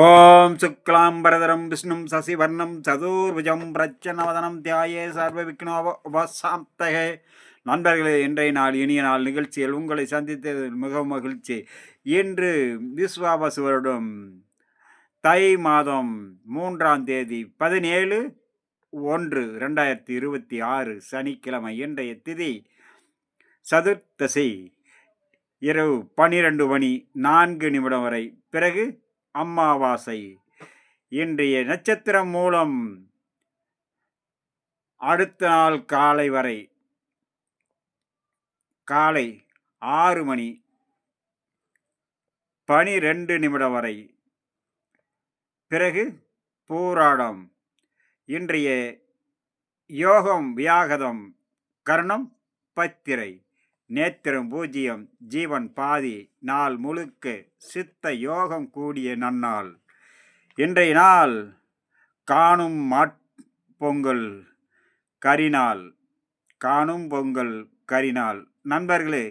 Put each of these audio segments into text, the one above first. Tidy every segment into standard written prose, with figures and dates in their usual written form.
ஓம் சுக்லாம்பரதரம் விஷ்ணும் சசிவர்ணம் சதுர்புஜம் பிரச்சனவதனம் தியாயே சர்வ விக்னோபசாந்தகே. நண்பர்களே, இன்றைய நாள் இனிய நாள் நிகழ்ச்சியில் உங்களை சந்தித்ததில் மிகவும் மகிழ்ச்சி. இன்று விஸ்வாவசு வருடம் தை மாதம் 3ஆம் தேதி 17/1/2026 சனிக்கிழமை. இன்றைய திதி சதுர்த்தசி, இரவு 12:04 வரை, பிறகு அமாவாசை. இன்றைய நட்சத்திரம் மூலம் அடுத்த நாள் காலை வரை காலை 6:12 வரை, பிறகு பூராடம். இன்றைய யோகம் வியாகதம், கர்ணம் பத்திரை, நேத்திரம் பூஜ்ஜியம், ஜீவன் பாதி. நாள் முழுக்க சித்த யோகம் கூடிய நன்னாள். இன்றைய நாள் காணும் பொங்கல் கரிநாள். நண்பர்களே,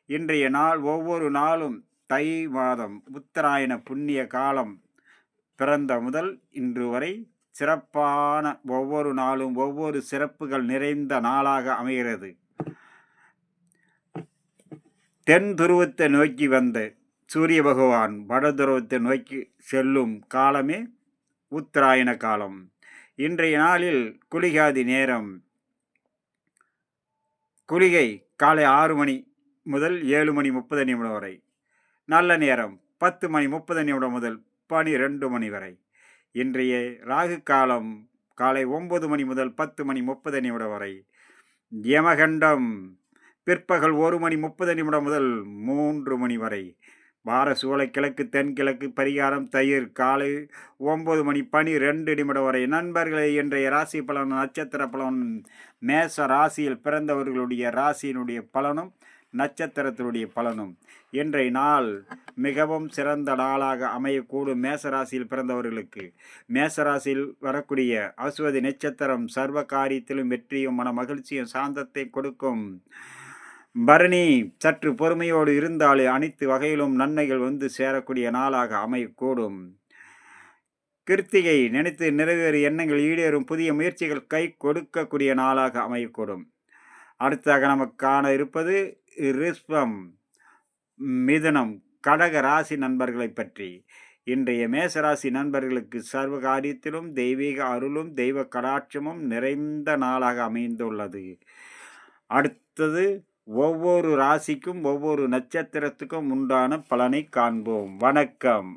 இன்றைய நாள் ஒவ்வொரு நாளும் தை மாதம் உத்தராயண புண்ணிய காலம் பிறந்த முதல் இன்று வரை சிறப்பான, ஒவ்வொரு நாளும் ஒவ்வொரு சிறப்புகள் நிறைந்த நாளாக அமைகிறது. தென் துருவத்தை நோக்கி வந்த சூரிய பகவான் வட துருவத்தை நோக்கி செல்லும் காலமே உத்தராயண காலம். இன்றைய நாளில் குளிகாதி நேரம். குளிகை காலை 6 மணி முதல் 7:30 வரை. நல்ல நேரம் 10:30 முதல் 12 வரை. இன்றைய ராகு காலம் காலை 9 மணி முதல் 10:30 வரை. யமகண்டம் பிற்பகல் 1:30 முதல் 3 வரை. வார சூளை கிழக்கு தென்கிழக்கு. பரிகாரம் தயிர். காலை 9:12 வரை. நண்பர்களே, இன்றைய ராசி பலன், நட்சத்திர பலன், மேச ராசியில் பிறந்தவர்களுடைய ராசியினுடைய பலனும் நட்சத்திரத்தினுடைய பலனும். இன்றைய நாள் மிகவும் சிறந்த நாளாக அமையக்கூடும் மேசராசியில் பிறந்தவர்களுக்கு. மேசராசியில் வரக்கூடிய அஸ்வதி நட்சத்திரம் சர்வ காரியத்திலும் வெற்றியும் மன மகிழ்ச்சியும் சாந்தத்தை கொடுக்கும். பரணி சற்று பொறுமையோடு இருந்தாலே அனைத்து வகையிலும் நன்மைகள் வந்து சேரக்கூடிய நாளாக அமையக்கூடும். கிருத்திகை நினைத்து நிறைவேறு எண்ணங்கள் ஈடேறும். புதிய முயற்சிகள் கை கொடுக்கக்கூடிய நாளாக அமையக்கூடும். அடுத்ததாக நமக்கு காண இருப்பது ரிஷபம், மிதுனம், கடக ராசி நண்பர்களை பற்றி. இன்றைய மேசராசி நண்பர்களுக்கு சர்வ காரியத்திலும் தெய்வீக அருளும் தெய்வ கடாட்சமும் நிறைந்த நாளாக அமைந்துள்ளது. அடுத்தது ஒவ்வொரு ராசிக்கும் ஒவ்வொரு நட்சத்திரத்துக்கும் உண்டான பலனை காண்போம். வணக்கம்.